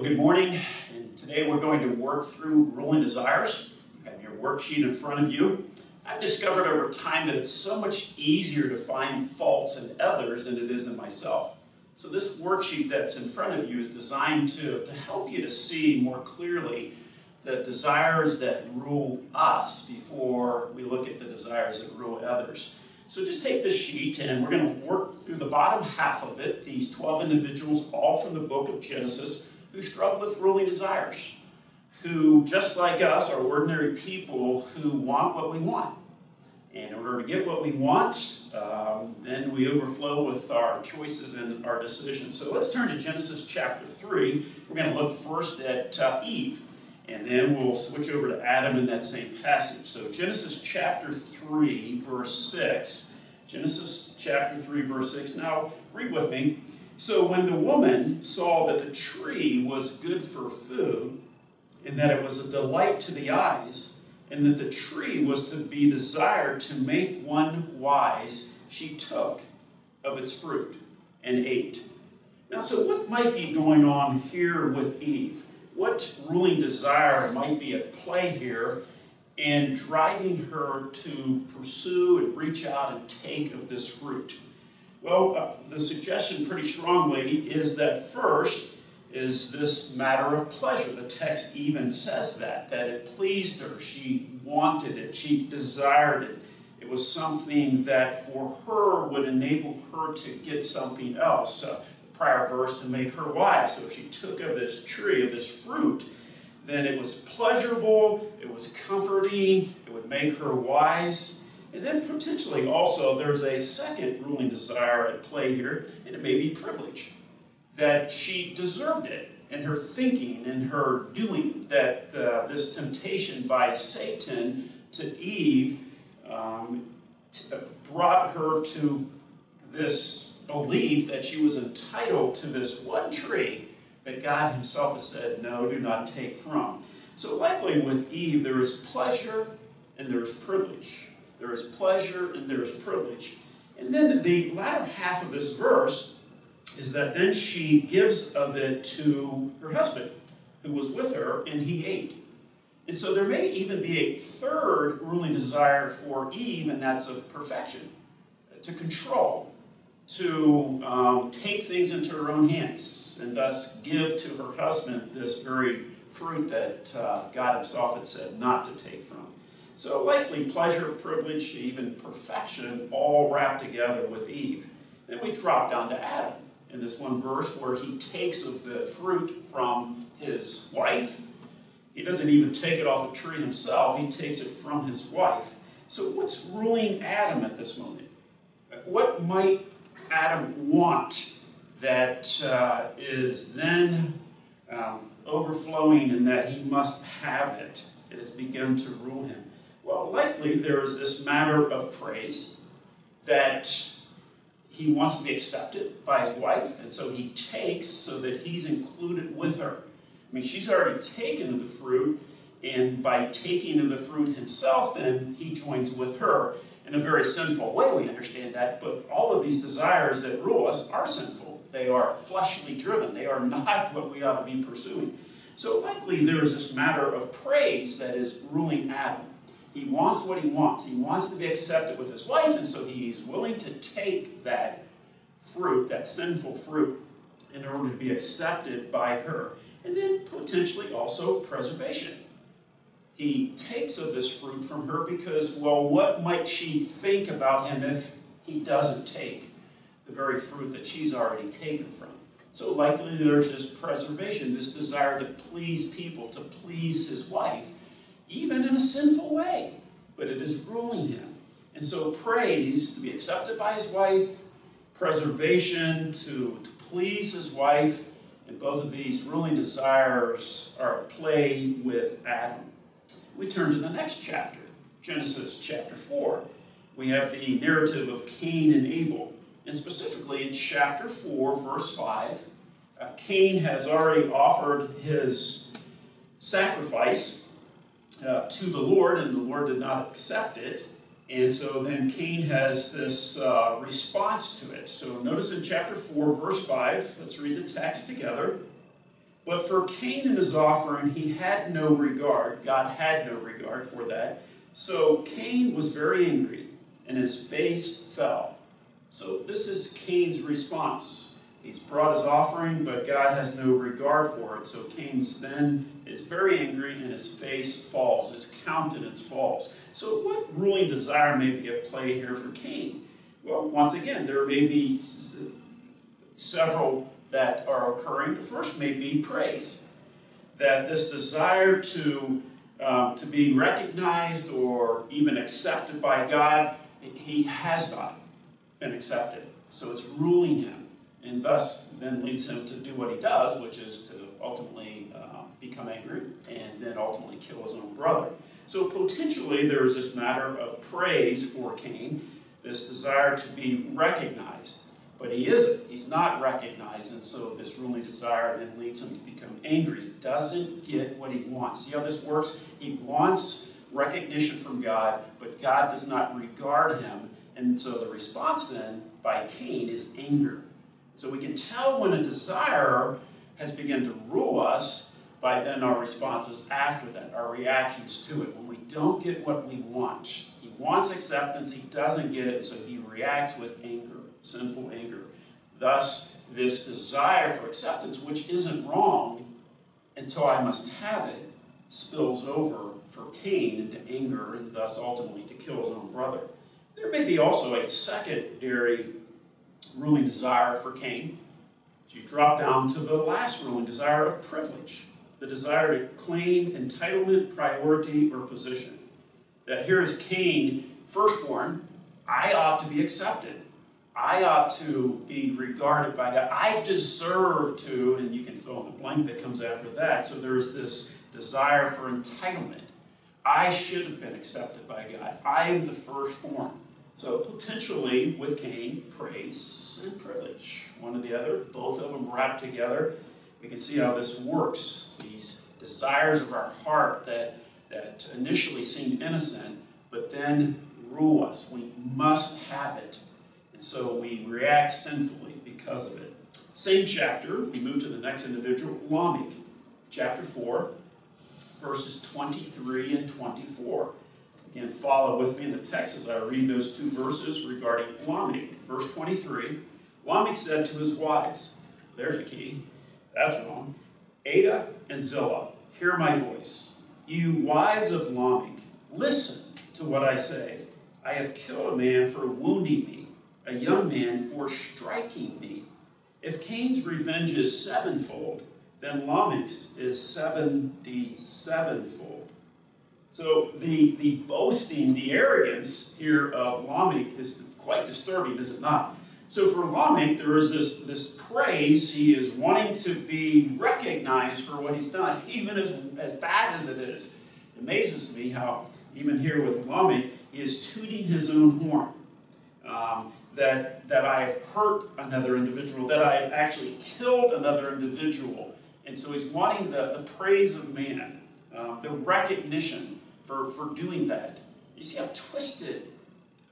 Good morning, and today we're going to work through ruling desires. You have your worksheet in front of you. I've discovered over time that it's so much easier to find faults in others than it is in myself. So this worksheet that's in front of you is designed to help you to see more clearly the desires that rule us before we look at the desires that rule others. So just take this sheet and we're going to work through the bottom half of it, these 12 individuals, all from the book of Genesis, who struggle with ruling desires, who, just like us, are ordinary people who want what we want. And in order to get what we want, then we overflow with our choices and our decisions. So let's turn to Genesis chapter 3. We're going to look first at Eve, and then we'll switch over to Adam in that same passage. So Genesis chapter 3, verse 6. Genesis chapter 3, verse 6. Now, read with me. So when the woman saw that the tree was good for food, and that it was a delight to the eyes, and that the tree was to be desired to make one wise, she took of its fruit and ate. Now, so what might be going on here with Eve? What ruling desire might be at play here and driving her to pursue and reach out and take of this fruit? Well, the suggestion pretty strongly is that first is this matter of pleasure. The text even says that it pleased her. She wanted it. She desired it. It was something that for her would enable her to get something else. The prior verse, to make her wise. So if she took of this tree, of this fruit, then it was pleasurable, it was comforting, it would make her wise. And then potentially also there's a second ruling desire at play here, and it may be privilege. That she deserved it in her thinking and her doing, that this temptation by Satan to Eve brought her to this belief that she was entitled to this one tree that God himself has said, no, do not take from. So likely with Eve there is pleasure and there is privilege. There is pleasure and there is privilege. And then the latter half of this verse is that then she gives of it to her husband, who was with her, and he ate. And so there may even be a third ruling desire for Eve, and that's of perfection, to control, to take things into her own hands, and thus give to her husband this very fruit that God himself had said not to take from. So likely pleasure, privilege, even perfection, all wrapped together with Eve. Then we drop down to Adam in this one verse where he takes of the fruit from his wife. He doesn't even take it off the tree himself. He takes it from his wife. So what's ruling Adam at this moment? What might Adam want that is then overflowing in that he must have it? It has begun to rule him. Well, likely there is this matter of praise that he wants to be accepted by his wife, and so he takes so that he's included with her. I mean, she's already taken of the fruit, and by taking of the fruit himself, then he joins with her in a very sinful way. We understand that, but all of these desires that rule us are sinful. They are fleshly driven. They are not what we ought to be pursuing. So likely there is this matter of praise that is ruling Adam. He wants what he wants. He wants to be accepted with his wife, and so he's willing to take that fruit, that sinful fruit, in order to be accepted by her. And then potentially also preservation. He takes of this fruit from her because, well, what might she think about him if he doesn't take the very fruit that she's already taken from? So likely there's this preservation, this desire to please people, to please his wife, even in a sinful way, but it is ruling him. And so praise, to be accepted by his wife, preservation, to please his wife, and both of these ruling desires are at play with Adam. We turn to the next chapter, Genesis chapter 4. We have the narrative of Cain and Abel. And specifically in chapter 4, verse 5, Cain has already offered his sacrifice to the Lord, and the Lord did not accept it. And so then Cain has this response to it. So notice in chapter 4, verse 5, let's read the text together. But for Cain and his offering, he had no regard. God had no regard for that. So Cain was very angry, and his face fell. So this is Cain's response. He's brought his offering, but God has no regard for it. So Cain then is very angry, and his face falls. His countenance falls. So what ruling desire may be at play here for Cain? Well, once again, there may be several that are occurring. The first may be praise. That this desire to be recognized or even accepted by God, he has not been accepted. So it's ruling him, and thus then leads him to do what he does, which is to ultimately become angry and then ultimately kill his own brother. So potentially there is this matter of praise for Cain, this desire to be recognized. But he isn't. He's not recognized, and so this ruling desire then leads him to become angry. He doesn't get what he wants. See how this works? He wants recognition from God, but God does not regard him, and so the response then by Cain is anger. So we can tell when a desire has begun to rule us by then our responses after that, our reactions to it. When we don't get what we want, he wants acceptance, he doesn't get it, so he reacts with anger. Sinful anger. Thus, this desire for acceptance, which isn't wrong until I must have it, spills over for Cain into anger and thus ultimately to kill his own brother. There may be also a secondary ruling desire for Cain. So you drop down to the last ruling desire of privilege, the desire to claim entitlement, priority, or position. That here is Cain, firstborn, I ought to be accepted. I ought to be regarded by God. I deserve to, and you can fill in the blank that comes after that. So there's this desire for entitlement. I should have been accepted by God. I am the firstborn. So potentially with Cain, praise and privilege. One or the other, both of them wrapped together. We can see how this works. These desires of our heart that initially seem innocent, but then rule us. We must have it. And so we react sinfully because of it. Same chapter, we move to the next individual, Lamech. Chapter 4, verses 23 and 24. Again, follow with me in the text as I read those two verses regarding Lamech. Verse 23, Lamech said to his wives, there's a key, that's wrong, Ada and Zillah, hear my voice. You wives of Lamech, listen to what I say. I have killed a man for wounding me, a young man for striking me. If Cain's revenge is sevenfold, then Lamech's is 77-fold. So the boasting, the arrogance here of Lamech is quite disturbing, is it not? So for Lamech, there is this praise. He is wanting to be recognized for what he's done, even as bad as it is. It amazes me how, even here with Lamech, he is tooting his own horn. That I have hurt another individual, that I have actually killed another individual. And so he's wanting the praise of man, the recognition for doing that. You see how twisted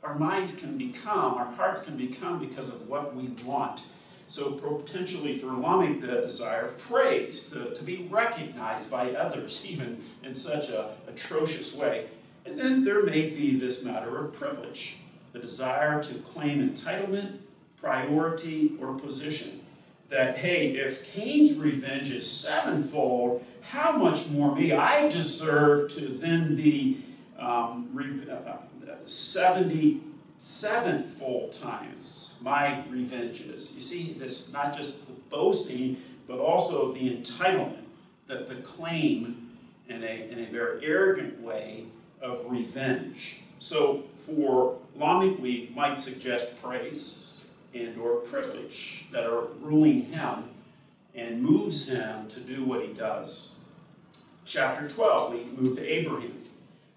our minds can become, our hearts can become because of what we want. So potentially for Lamech, the desire of praise, to be recognized by others, even in such an atrocious way. And then there may be this matter of privilege. The desire to claim entitlement, priority, or position. That, hey, if Cain's revenge is sevenfold, how much more me? I deserve to then be 77-fold times my revenges. You see, this not just the boasting, but also the entitlement, the claim in a very arrogant way of revenge. So for Lamech, we might suggest praise and or privilege that are ruling him and moves him to do what he does. Chapter 12, we move to Abraham.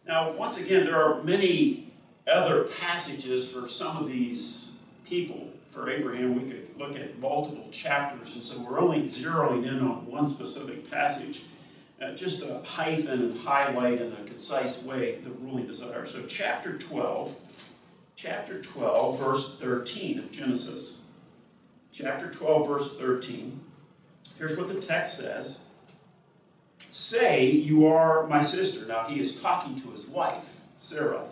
Now, once again, there are many other passages for some of these people. For Abraham, we could look at multiple chapters, and so we're only zeroing in on one specific passage. Just to hyphen and highlight in a concise way the ruling desire. So chapter 12, verse 13 of Genesis. Chapter 12, verse 13. Here's what the text says. Say, you are my sister. Now he is talking to his wife, Sarai.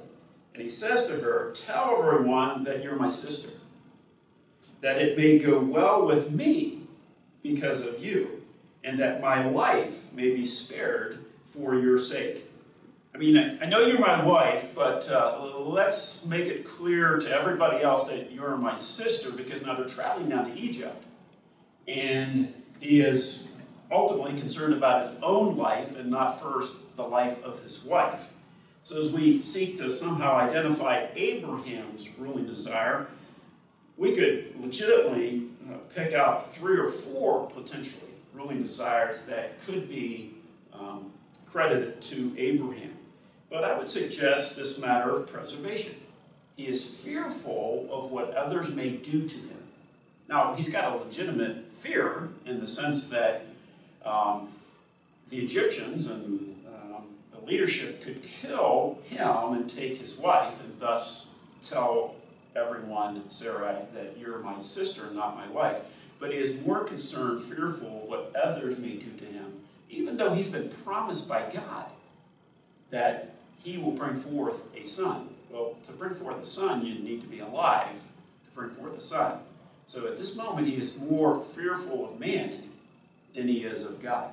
And he says to her, tell everyone that you're my sister, that it may go well with me because of you, and that my life may be spared for your sake. I mean, I know you're my wife, but let's make it clear to everybody else that you're my sister, because now they're traveling down to Egypt. And he is ultimately concerned about his own life and not first the life of his wife. So as we seek to somehow identify Abraham's ruling desire, we could legitimately pick out 3 or 4 potentially ruling desires that could be credited to Abraham. But I would suggest this matter of preservation. He is fearful of what others may do to him. Now, he's got a legitimate fear in the sense that the Egyptians and the leadership could kill him and take his wife, and thus tell everyone, Sarai, that you're my sister, not my wife. But he is more concerned, fearful of what others may do to him, even though he's been promised by God that he will bring forth a son. Well, to bring forth a son, you need to be alive to bring forth a son. So at this moment, he is more fearful of man than he is of God.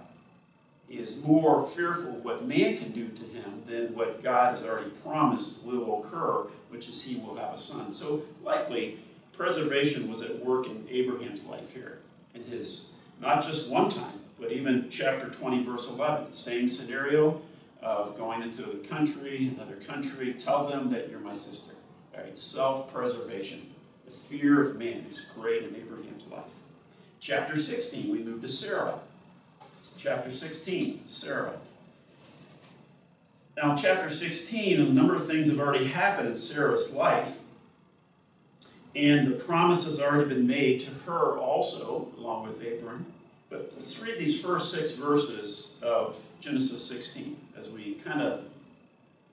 He is more fearful of what man can do to him than what God has already promised will occur, which is he will have a son. So likely, preservation was at work in Abraham's life here. In his, not just one time, but even chapter 20, verse 11. Same scenario of going into a country, another country, tell them that you're my sister. All right, self-preservation. The fear of man is great in Abraham's life. Chapter 16, we move to Sarah. Chapter 16, Sarah. Now, chapter 16, a number of things have already happened in Sarah's life, and the promise has already been made to her also, along with Abram. But let's read these first 6 verses of Genesis 16 as we kind of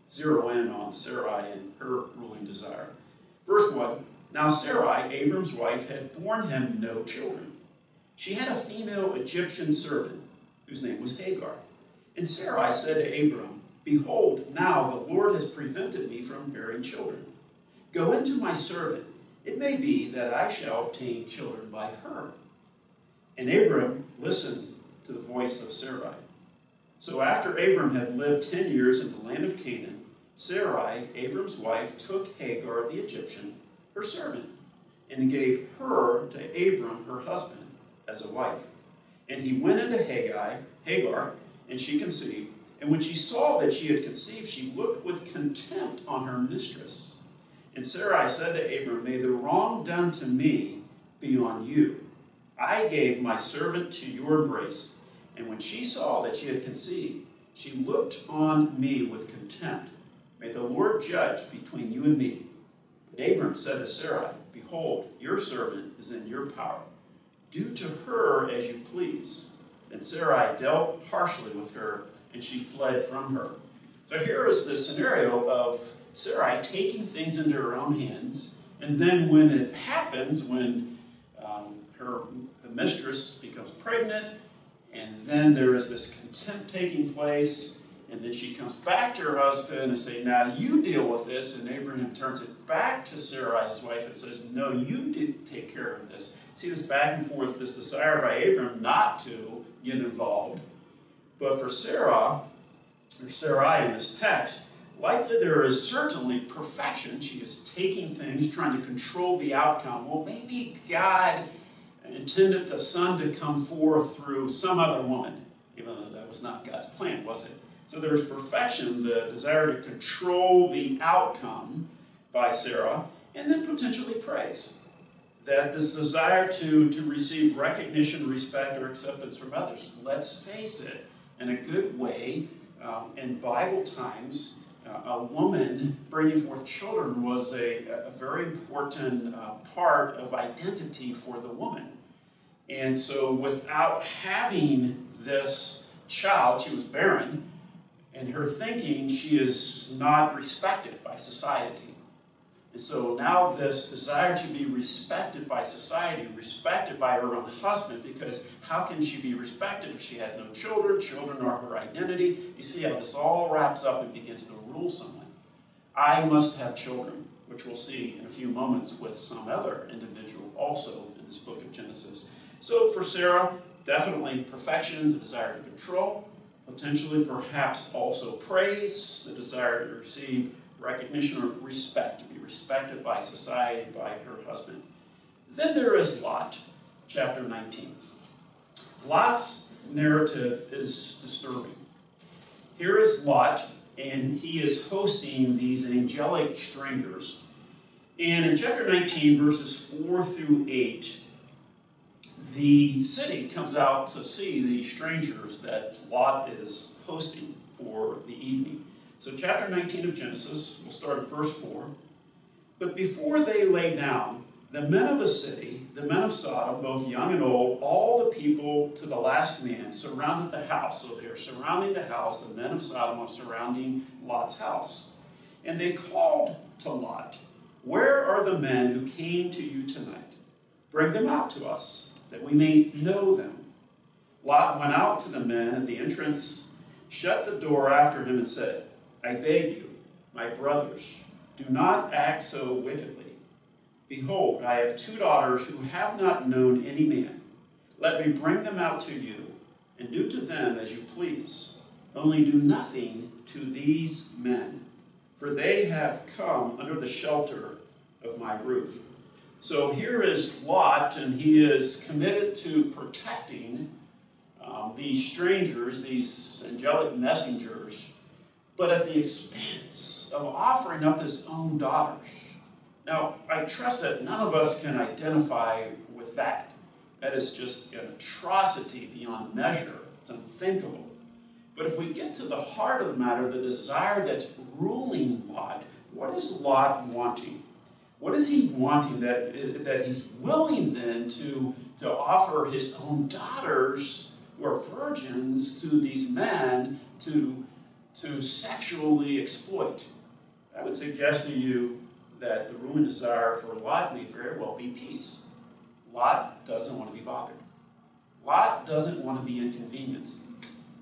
zero in on Sarai and her ruling desire. Verse 1, now Sarai, Abram's wife, had borne him no children. She had a female Egyptian servant, whose name was Hagar. And Sarai said to Abram, behold, now the Lord has prevented me from bearing children. Go into my servant. It may be that I shall obtain children by her. And Abram listened to the voice of Sarai. So after Abram had lived 10 years in the land of Canaan, Sarai, Abram's wife, took Hagar the Egyptian, her servant, and gave her to Abram, her husband, as a wife. And he went into Hagar, and she conceived. And when she saw that she had conceived, she looked with contempt on her mistress. And Sarai said to Abram, may the wrong done to me be on you. I gave my servant to your embrace. And when she saw that she had conceived, she looked on me with contempt. May the Lord judge between you and me. But Abram said to Sarai, behold, your servant is in your power. Do to her as you please. Then Sarai dealt harshly with her, and she fled from her. So here is the scenario of Sarai taking things into her own hands, and then when it happens, when the mistress becomes pregnant, and then there is this contempt taking place, and then she comes back to her husband and says, now you deal with this, and Abraham turns it back to Sarai, his wife, and says, no, you did take care of this. See this back and forth, this desire by Abram not to get involved. But for Sarai in this text, likely there is certainly perfection. She is taking things, trying to control the outcome. Well, maybe God intended the son to come forth through some other woman, even though that was not God's plan, was it? So there is perfection, the desire to control the outcome by Sarah, and then potentially praise. That this desire to receive recognition, respect, or acceptance from others. Let's face it, in a good way, in Bible times, a woman bringing forth children was a very important part of identity for the woman. And so without having this child, she was barren, in her thinking, she is not respected by society. And so now this desire to be respected by society, respected by her own husband, because how can she be respected if she has no children? Children are her identity. You see how this all wraps up and begins to rule someone. I must have children, which we'll see in a few moments with some other individual also in this book of Genesis. So for Sarah, definitely perfection, the desire to control, potentially perhaps also praise, the desire to receive recognition or respect, to be respected by society, by her husband. Then there is Lot, chapter 19. Lot's narrative is disturbing. Here is Lot, and he is hosting these angelic strangers. And in chapter 19, verses 4 through 8, the city comes out to see the strangers that Lot is hosting for the evening. So chapter 19 of Genesis, we'll start at verse 4. But before they lay down, the men of the city, the men of Sodom, both young and old, all the people to the last man, surrounded the house. So they are surrounding the house. The men of Sodom are surrounding Lot's house. And they called to Lot, "Where are the men who came to you tonight? Bring them out to us, that we may know them." Lot went out to the men at the entrance, shut the door after him, and said, "I beg you, my brothers, do not act so wickedly. Behold, I have 2 daughters who have not known any man. Let me bring them out to you, and do to them as you please. Only do nothing to these men, for they have come under the shelter of my roof." So here is Lot, and he is committed to protecting these strangers, these angelic messengers, but at the expense of offering up his own daughters. Now, I trust that none of us can identify with that. That is just an atrocity beyond measure. It's unthinkable. But if we get to the heart of the matter, the desire that's ruling Lot, what is Lot wanting? What is he wanting that he's willing then to offer his own daughters, who are virgins, to these men to sexually exploit? I would suggest to you that the ruling desire for Lot may very well be peace. Lot doesn't want to be bothered. Lot doesn't want to be inconvenienced.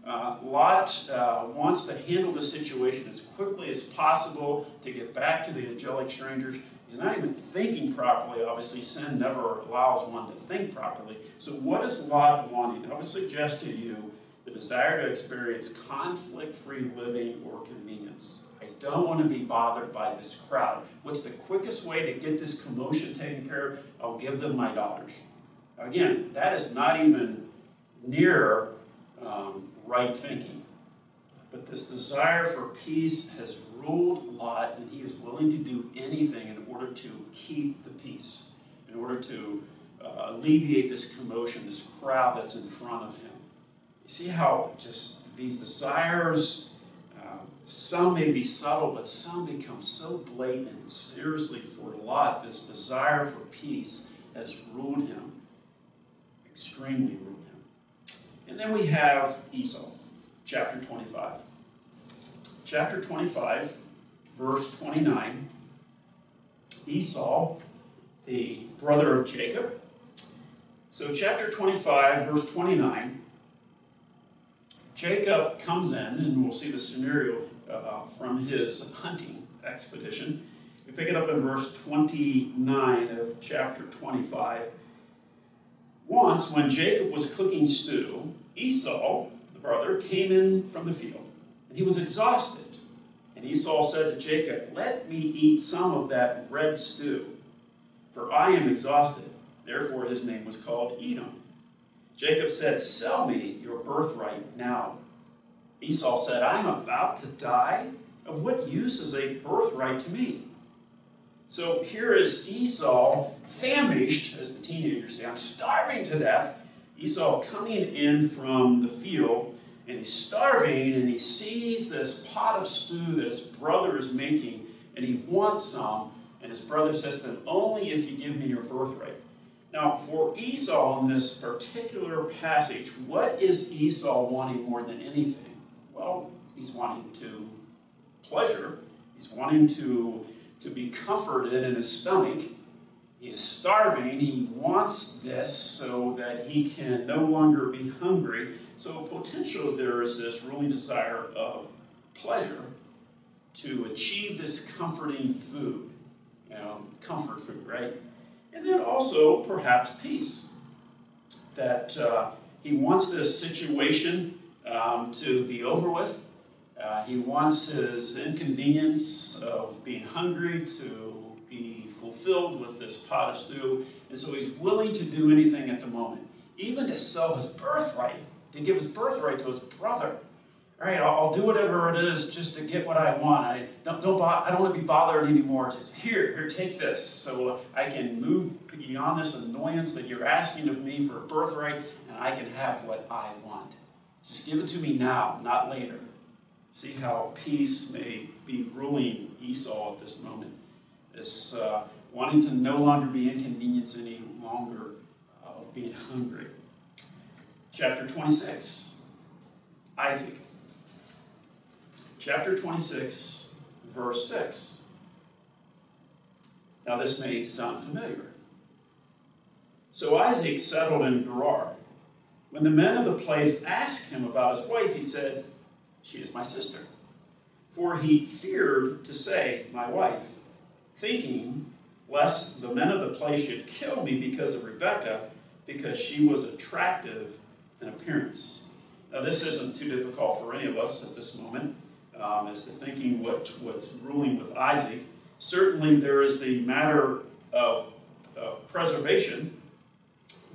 Lot wants to handle the situation as quickly as possible to get back to the angelic strangers. He's not even thinking properly. Obviously, sin never allows one to think properly. So what is Lot wanting? I would suggest to you the desire to experience conflict-free living or convenience. I don't want to be bothered by this crowd. What's the quickest way to get this commotion taken care of? I'll give them my daughters. Again, that is not even near right thinking. But this desire for peace has ruled Lot, and he is willing to do anything in order to keep the peace, in order to alleviate this commotion, this crowd that's in front of him. You see how just these desires, some may be subtle, but some become so blatant. Seriously, for Lot, this desire for peace has ruled him, extremely ruled him. And then we have Esau, chapter 25. Chapter 25, verse 29. Esau, the brother of Jacob. So chapter 25, verse 29. Jacob comes in, and we'll see the scenario from his hunting expedition. We pick it up in verse 29 of chapter 25. Once, when Jacob was cooking stew, Esau, the brother, came in from the field, and he was exhausted. And Esau said to Jacob, "Let me eat some of that red stew, for I am exhausted." Therefore his name was called Edom. Jacob said, "Sell me your birthright now." Esau said, "I am about to die. Of what use is a birthright to me?" So here is Esau, famished, as the teenagers say, "I'm starving to death." Esau coming in from the field, and he's starving, and he sees this pot of stew that his brother is making, and he wants some, and his brother says to him, "Only if you give me your birthright." Now, for Esau in this particular passage, what is Esau wanting more than anything? Well, he's wanting to pleasure. He's wanting to to be comforted in his stomach. He is starving. He wants this so that he can no longer be hungry. So potentially there is this ruling desire of pleasure to achieve this comforting food, comfort food, right? And then also perhaps peace, that he wants this situation to be over with. He wants his inconvenience of being hungry to be fulfilled with this pot of stew, and so he's willing to do anything at the moment, even to sell his birthright, to give his birthright to his brother. All right, I'll do whatever it is just to get what I want. I don't want to be bothered anymore. Just here, take this, so I can move beyond this annoyance that you're asking of me for a birthright, and I can have what I want. Just give it to me now, not later. See how peace may be ruling Esau at this moment. This wanting to no longer be inconvenienced any longer of being hungry. Chapter 26, Isaac. Chapter 26, verse 6. Now this may sound familiar. So Isaac settled in Gerar. When the men of the place asked him about his wife, he said, "She is my sister." For he feared to say, "my wife," thinking lest the men of the place should kill me because of Rebekah, because she was attractive in appearance. Now this isn't too difficult for any of us at this moment, as to thinking what's ruling with Isaac. Certainly there is the matter of preservation,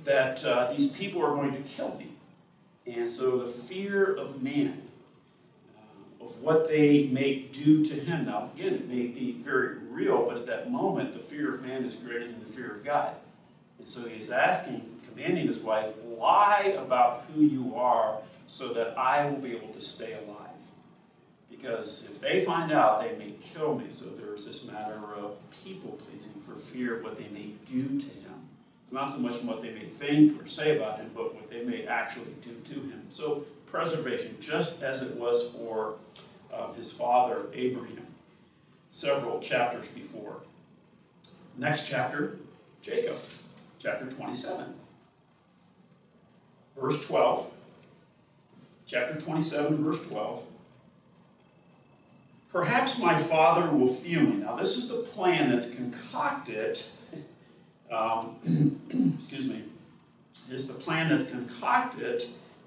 that these people are going to kill me. And so the fear of man, of what they may do to him. Now, again, it may be very real, but at that moment, the fear of man is greater than the fear of God. And so he is commanding his wife, lie about who you are so that I will be able to stay alive. Because if they find out, they may kill me. So there is this matter of people-pleasing for fear of what they may do to him. It's not so much what they may think or say about him, but what they may actually do to him. So preservation, just as it was for his father Abraham, several chapters before. Next chapter, Jacob, chapter 27, verse 12. Chapter 27, verse 12. Perhaps my father will feel me. Now this is the plan that's concocted, excuse me, is the plan that's concocted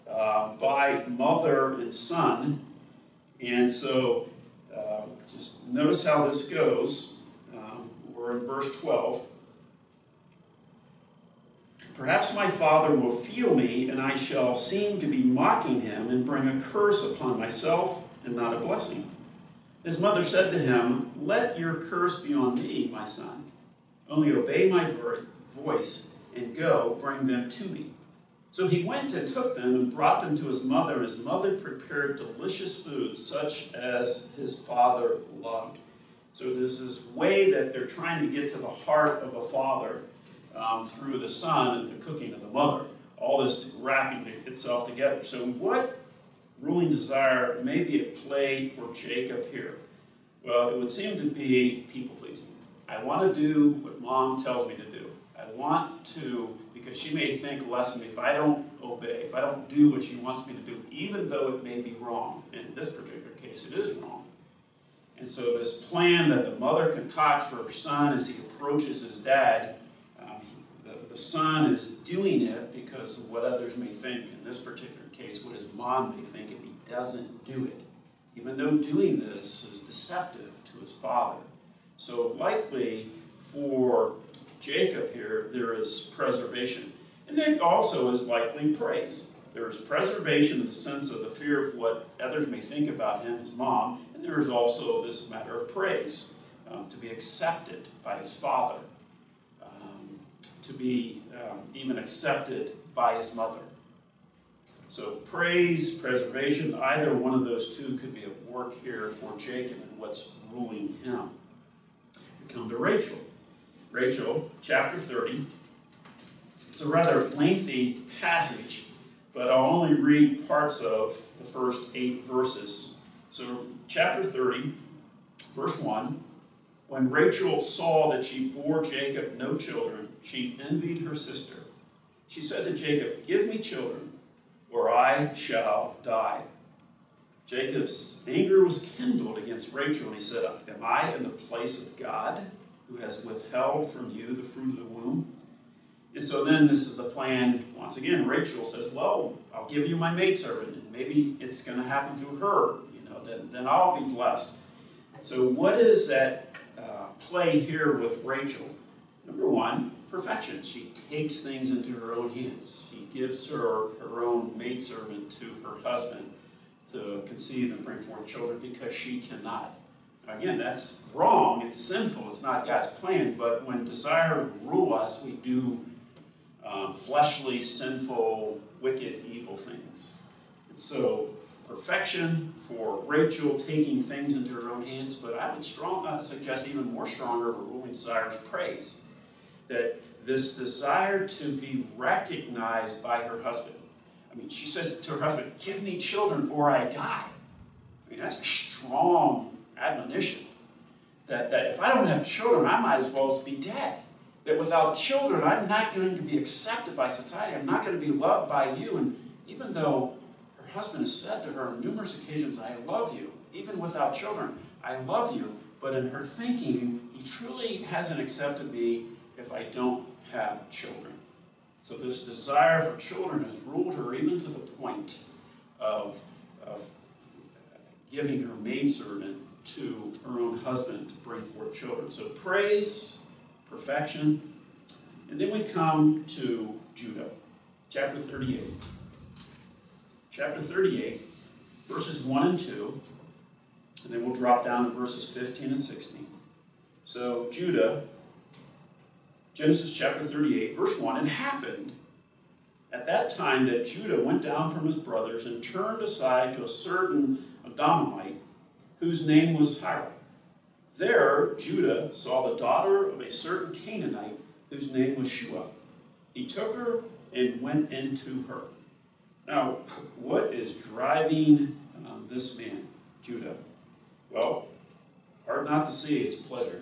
by mother and son. And so just notice how this goes. We're in verse 12. Perhaps my father will feel me, and I shall seem to be mocking him and bring a curse upon myself and not a blessing. His mother said to him, "Let your curse be on me, my son. Only obey my voice and go, bring them to me." So he went and took them and brought them to his mother, and his mother prepared delicious food, such as his father loved. So there's this way that they're trying to get to the heart of the father through the son and the cooking of the mother. All this wrapping itself together. So what ruling desire may be at play for Jacob here? Well, it would seem to be people-pleasing. I want to do what mom tells me to do. I want to, because she may think less of me if I don't obey, if I don't do what she wants me to do, even though it may be wrong. And in this particular case, it is wrong. And so this plan that the mother concocts for her son as he approaches his dad, the son is doing it because of what others may think. In this particular case, what his mom may think if he doesn't do it, even though doing this is deceptive to his father. So likely for Jacob here, there is preservation. And there also is likely praise. There is preservation in the sense of the fear of what others may think about him, his mom, and there is also this matter of praise, to be accepted by his father, to be even accepted by his mother. So praise, preservation, either one of those two could be at work here for Jacob and what's ruling him. We come to Rachel. Rachel, chapter 30. It's a rather lengthy passage, but I'll only read parts of the first 8 verses. So chapter 30, verse 1. When Rachel saw that she bore Jacob no children, she envied her sister. She said to Jacob, "Give me children, or I shall die." Jacob's anger was kindled against Rachel, and he said, "Am I in the place of God, who has withheld from you the fruit of the womb?" And so then this is the plan. Once again, Rachel says, "Well, I'll give you my maidservant, and maybe it's going to happen through her. Then I'll be blessed." So what is that play here with Rachel? Number one, perfection. She takes things into her own hands. She gives her own maidservant to her husband to conceive and bring forth children because she cannot. Again, that's wrong. It's sinful. It's not God's plan. But when desire rule us, we do fleshly, sinful, wicked, evil things. And so perfection for Rachel, taking things into her own hands, but I would suggest even more stronger, her ruling desire is praise. That this desire to be recognized by her husband. I mean, she says to her husband, "Give me children or I die." I mean, that's a strong admonition. That if I don't have children, I might as well be dead. That without children, I'm not going to be accepted by society. I'm not going to be loved by you. And even though her husband has said to her on numerous occasions, "I love you," even without children, "I love you." But in her thinking, he truly hasn't accepted me if I don't have children. So this desire for children has ruled her even to the point of giving her maidservant to her own husband to bring forth children. So praise, perfection. And then we come to Judah, chapter 38. Chapter 38, verses 1 and 2, and then we'll drop down to verses 15 and 16. So Judah, Genesis chapter 38, verse 1, "It happened at that time that Judah went down from his brothers and turned aside to a certain Adonamite, whose name was Hira. There Judah saw the daughter of a certain Canaanite, whose name was Shua. He took her and went into her." Now, what is driving this man, Judah? Well, hard not to see, it's pleasure.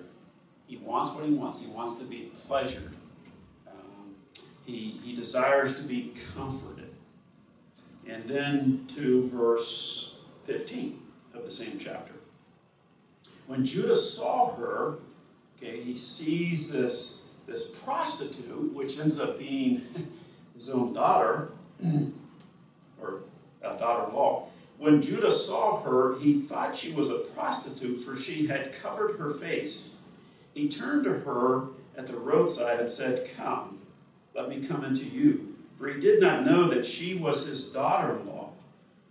He wants what he wants. He wants to be pleasured. He desires to be comforted. And then to verse 15 of the same chapter. When Judah saw her, he sees this prostitute, which ends up being his own daughter, or a daughter-in-law. When Judah saw her, he thought she was a prostitute, for she had covered her face. He turned to her at the roadside and said, "Come, let me come into you." For he did not know that she was his daughter-in-law.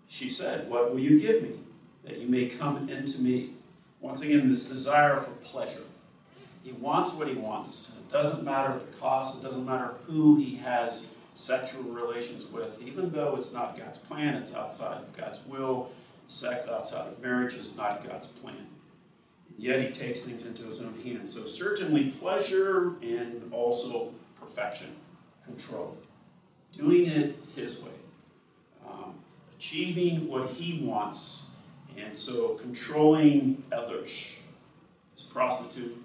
She said, "What will you give me, that you may come into me?" Once again, this desire for pleasure. He wants what he wants. It doesn't matter the cost. It doesn't matter who he has sexual relations with. Even though it's not God's plan, it's outside of God's will. Sex outside of marriage is not God's plan. Yet he takes things into his own hands. So certainly pleasure and also perfection, control. Doing it his way. Achieving what he wants. And so controlling others. This prostitute,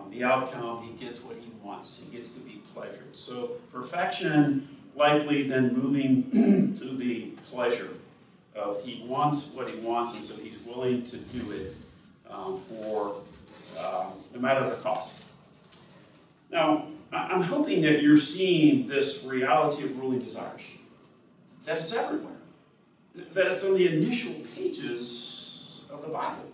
the outcome, he gets what he wants. He gets to be pleasured. So perfection likely then moving to the pleasure of he wants what he wants, and so he's willing to do it for no matter the cost. Now, I'm hoping that you're seeing this reality of ruling desires, that it's everywhere, that it's on the initial pages of the Bible,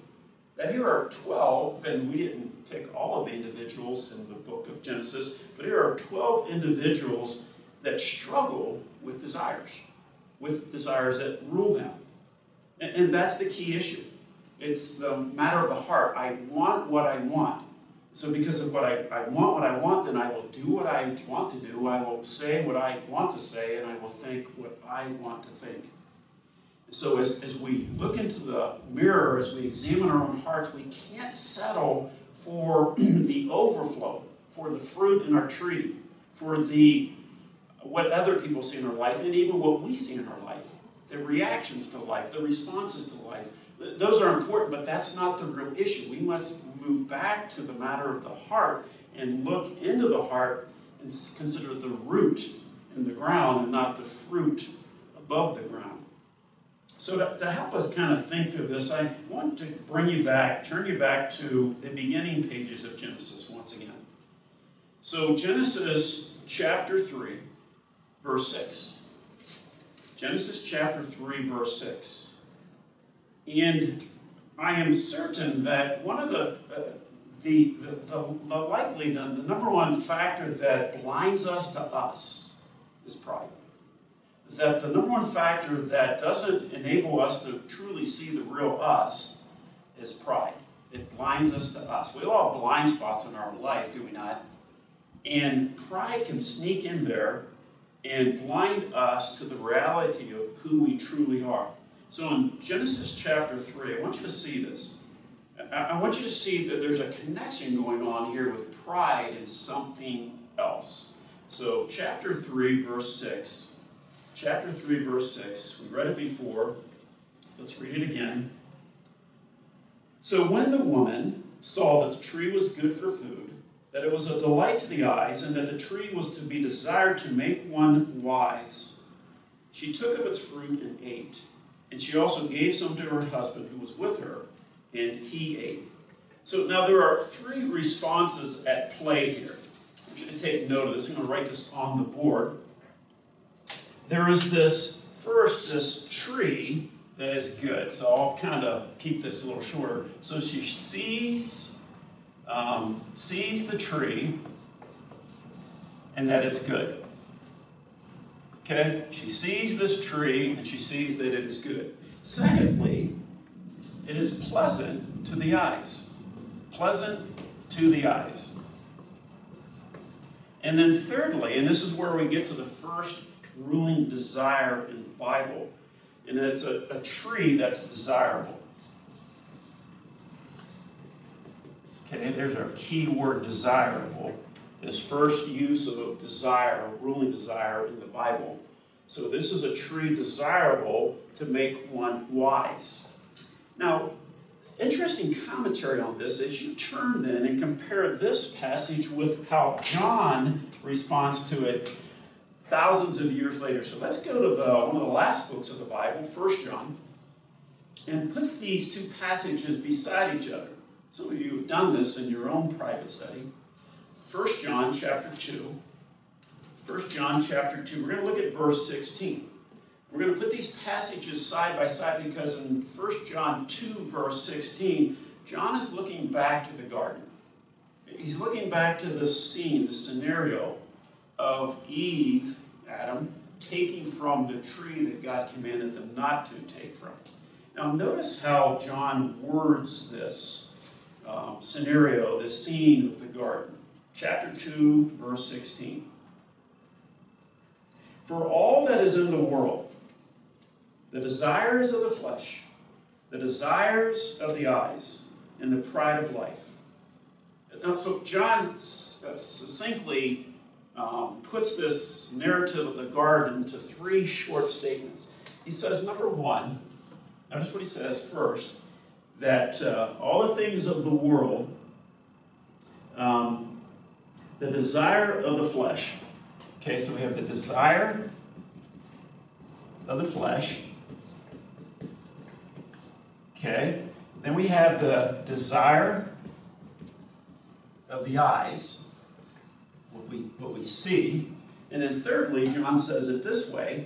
that here are 12, and we didn't pick all of the individuals in the book of Genesis, but here are 12 individuals that struggle with desires that rule them. And that's the key issue. It's the matter of the heart. I want what I want. So because of what I want, then I will do what I want to do. I will say what I want to say, and I will think what I want to think. So as we look into the mirror, as we examine our own hearts, we can't settle for the overflow, for the fruit in our tree, for what other people see in our life, and even what we see in our life, the reactions to life, the responses to life. those are important, but that's not the real issue. We must move back to the matter of the heart and look into the heart and consider the root in the ground and not the fruit above the ground. So to help us kind of think through this, I want to turn you back to the beginning pages of Genesis once again. So Genesis chapter 3, verse 6. Genesis chapter 3, verse 6. And I am certain that one of the number one factor that blinds us to us is pride. That the number one factor that doesn't enable us to truly see the real us is pride. It blinds us to us. We all have blind spots in our life, do we not? And pride can sneak in there and blind us to the reality of who we truly are. So in Genesis chapter 3, I want you to see this. I want you to see that there's a connection going on here with pride and something else. So chapter 3, verse 6. Chapter 3, verse 6. We read it before. Let's read it again. So when the woman saw that the tree was good for food, that it was a delight to the eyes, and that the tree was to be desired to make one wise, she took of its fruit and ate. And she also gave some to her husband who was with her, and he ate. So now there are three responses at play here. I want you to take note of this. I'm going to write this on the board. There is this tree that is good. So I'll kind of keep this a little shorter. So she sees the tree and that it's good. Okay? She sees this tree and she sees that it is good. Secondly, it is pleasant to the eyes. Pleasant to the eyes. And then thirdly, and this is where we get to the first ruling desire in the Bible, and it's a tree that's desirable. Okay, there's our key word, desirable. This first use of desire, a ruling desire in the Bible. So this is a tree desirable to make one wise. Now, interesting commentary on this is you turn then and compare this passage with how John responds to it thousands of years later. So let's go to one of the last books of the Bible, 1 John, and put these two passages beside each other. Some of you have done this in your own private study. 1 John chapter 2. 1 John chapter 2. We're going to look at verse 16. We're going to put these passages side by side because in 1 John 2, verse 16, John is looking back to the garden. He's looking back to the scene, the scenario of Eve, Adam, taking from the tree that God commanded them not to take from. Now notice how John words this scenario, this scene of the garden. Chapter 2, verse 16. For all that is in the world, the desires of the flesh, the desires of the eyes, and the pride of life. Now, so John succinctly puts this narrative of the garden into three short statements. He says, number one, notice what he says first, that all the things of the world, the desire of the flesh. Okay, so we have the desire of the flesh. Okay, then we have the desire of the eyes, what we see. And then thirdly, John says it this way,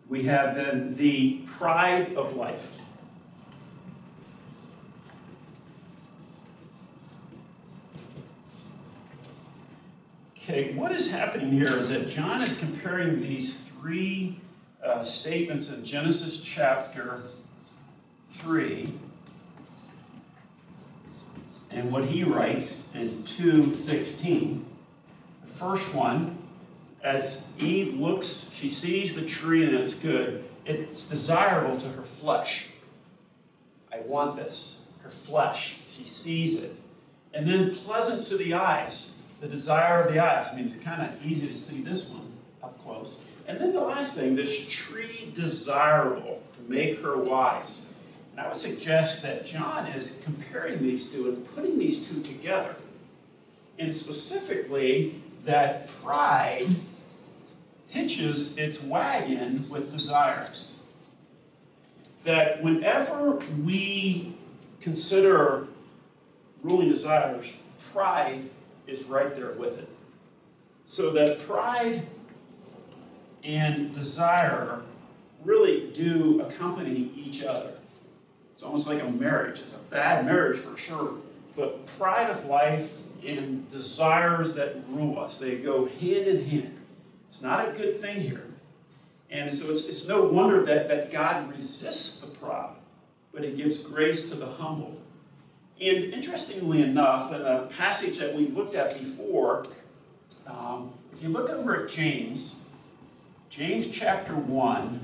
we have then the pride of life. Okay, what is happening here is that John is comparing these three statements in Genesis chapter 3 and what he writes in 2:16. The first one, as Eve looks, she sees the tree and it's good. It's desirable to her flesh. I want this. Her flesh. She sees it. And then pleasant to the eyes. The desire of the eyes. I mean, it's kind of easy to see this one up close. And then the last thing, this tree desirable to make her wise. And I would suggest that John is comparing these two and putting these two together. And specifically, that pride hitches its wagon with desire. That whenever we consider ruling desires, pride is right there with it. So that pride and desire really do accompany each other. It's almost like a marriage. It's a bad marriage for sure. But pride of life and desires that rule us, they go hand in hand. It's not a good thing here. And so it's no wonder that God resists the proud, but he gives grace to the humble. And interestingly enough, in a passage that we looked at before, if you look over at James chapter 1,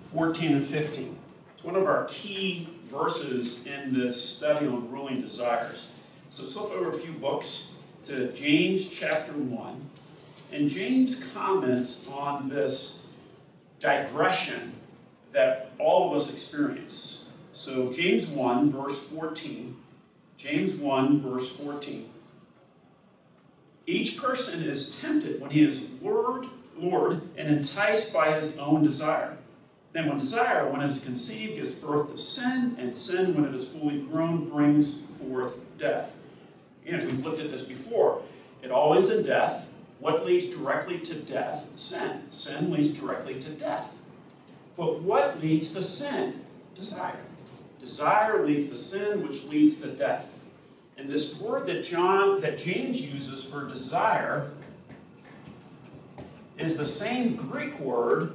14 and 15. It's one of our key verses in this study on ruling desires. So flip over a few books to James chapter 1. And James comments on this digression that all of us experience. So James 1, verse 14. James 1, verse 14. Each person is tempted when he is lured and enticed by his own desire. Then when desire, when it is conceived, gives birth to sin, and sin, when it is fully grown, brings forth death. And we've looked at this before. It all ends in death. What leads directly to death? Sin. Sin leads directly to death. But what leads to sin? Desire. Desire leads to sin, which leads to death. And this word that James uses for desire is the same Greek word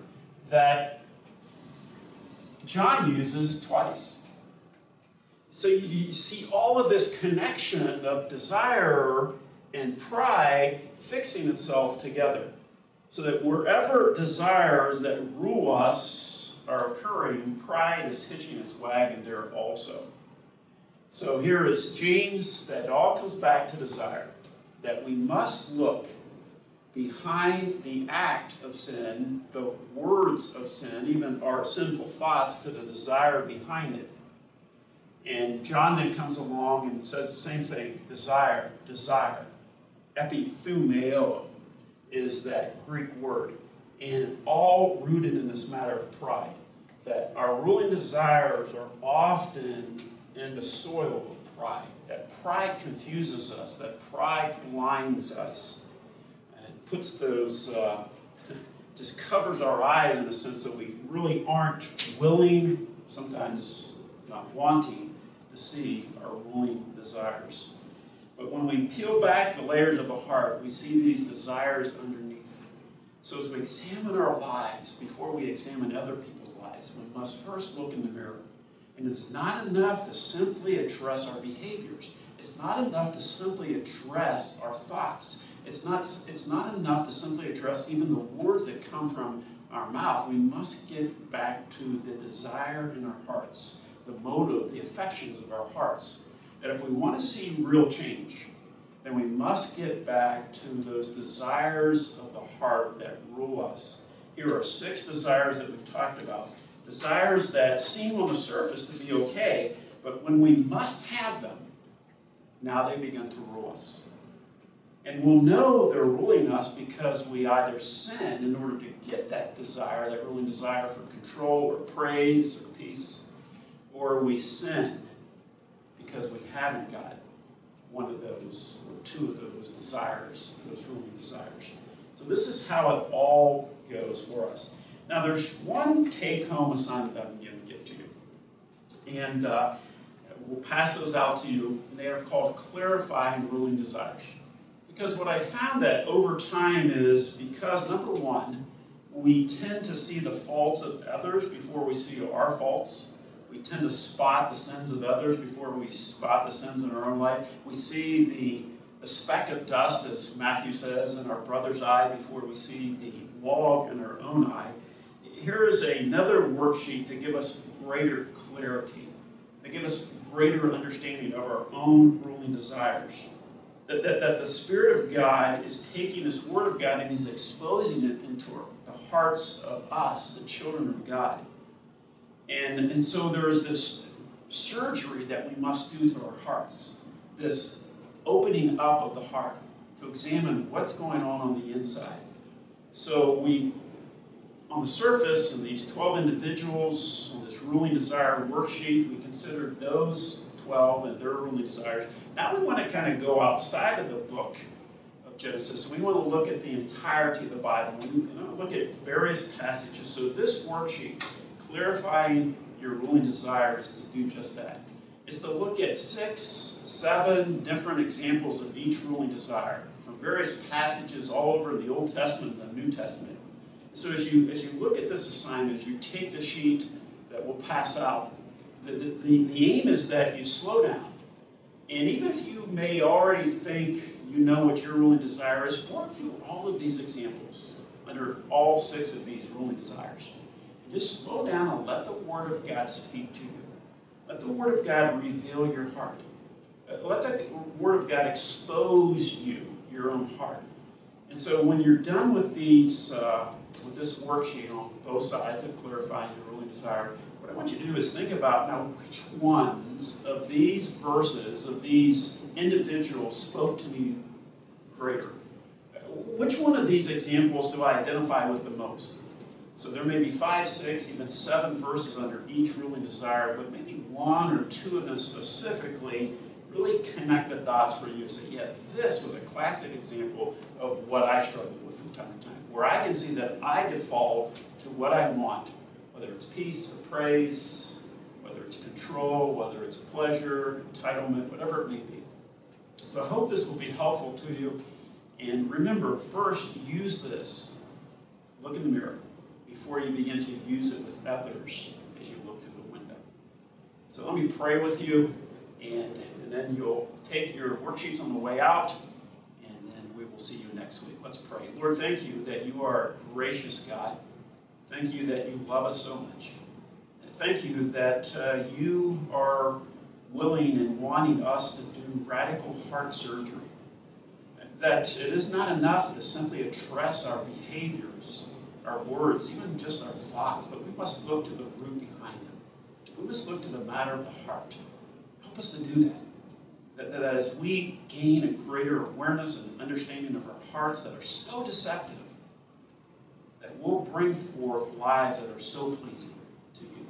that John uses twice. So you see all of this connection of desire and pride fixing itself together. So that wherever desires that rule us are occurring, pride is hitching its wagon there also. So here is James, that it all comes back to desire. That we must look behind the act of sin, the words of sin, even our sinful thoughts, to the desire behind it. And John then comes along and says the same thing, desire. Epithumeo is that Greek word. And all rooted in this matter of pride. That our ruling desires are often in the soil of pride. That pride confuses us. That pride blinds us. Puts those, just covers our eyes in a sense that we really aren't willing, sometimes not wanting, to see our ruling desires. But when we peel back the layers of the heart, we see these desires underneath. So as we examine our lives, before we examine other people's lives, we must first look in the mirror. And it's not enough to simply address our behaviors. It's not enough to simply address our thoughts. It's not enough to simply address even the words that come from our mouth. We must get back to the desire in our hearts, the motive, the affections of our hearts. That if we want to see real change, then we must get back to those desires of the heart that rule us. Here are 6 desires that we've talked about. Desires that seem on the surface to be okay, but when we must have them, now they begin to rule us. And we'll know they're ruling us because we either sin in order to get that desire, that ruling desire for control or praise or peace, or we sin because we haven't got one of those or 2 of those desires, those ruling desires. So this is how it all goes for us. Now there's one take-home assignment that I'm going to give to you. And we'll pass those out to you. And they are called clarifying ruling desires. Because what I found that over time is because, number one, we tend to see the faults of others before we see our faults. We tend to spot the sins of others before we spot the sins in our own life. We see the speck of dust, as Matthew says, in our brother's eye before we see the log in our own eye. Here is another worksheet to give us greater clarity, to give us greater understanding of our own ruling desires. That the Spirit of God is taking this Word of God and He's exposing it into the hearts of us, the children of God. And so there is this surgery that we must do to our hearts, this opening up of the heart to examine what's going on the inside. So we, on the surface, in these 12 individuals, on this ruling desire worksheet, we considered those 12 and their ruling desires. Now we want to kind of go outside of the book of Genesis. We want to look at the entirety of the Bible. We want to look at various passages. So this worksheet, clarifying your ruling desires, is to do just that. It's to look at 6, 7 different examples of each ruling desire from various passages all over the Old Testament and the New Testament. So as you look at this assignment, as you take the sheet that will pass out, the aim is that you slow down. And even if you may already think you know what your ruling desire is, work through all of these examples under all 6 of these ruling desires. And just slow down and let the Word of God speak to you. Let the Word of God reveal your heart. Let the Word of God expose you, your own heart. And so when you're done with these, with this worksheet on both sides of clarifying your ruling desire, what I want you to do is think about now which ones of these verses, of these individuals spoke to me greater. Which one of these examples do I identify with the most? So there may be 5, 6, even 7 verses under each ruling desire, but maybe 1 or 2 of them specifically really connect the dots for you and say, yeah, this was a classic example of what I struggled with from time to time, where I can see that I default to what I want, whether it's peace or praise, whether it's control, whether it's pleasure, entitlement, whatever it may be. So I hope this will be helpful to you. And remember, first, use this. Look in the mirror before you begin to use it with others as you look through the window. So let me pray with you, and then you'll take your worksheets on the way out, and then we will see you next week. Let's pray. Lord, thank you that you are a gracious God. Thank you that you love us so much. And thank you that you are willing and wanting us to do radical heart surgery. That it is not enough to simply address our behaviors, our words, even just our thoughts, but we must look to the root behind them. We must look to the matter of the heart. Help us to do that. That as we gain a greater awareness and understanding of our hearts that are so deceptive, that we'll bring forth lives that are so pleasing to you.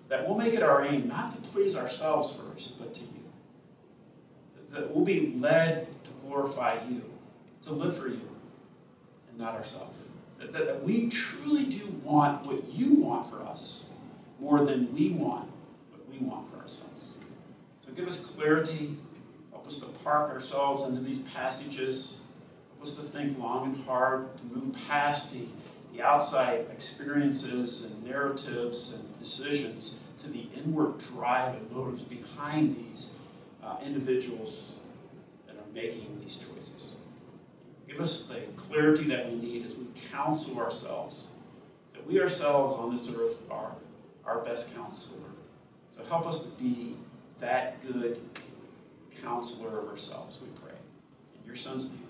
That we'll make it our aim not to please ourselves first, but to you. That we'll be led to glorify you, to live for you, and not ourselves. That we truly do want what you want for us more than we want what we want for ourselves. So give us clarity. Help us to park ourselves into these passages. Help us to think long and hard, to move past the outside experiences and narratives and decisions to the inward drive and motives behind these individuals that are making these choices. Give us the clarity that we need as we counsel ourselves, that we ourselves on this earth are our best counselor. So help us to be that good counselor of ourselves, we pray. In your Son's name.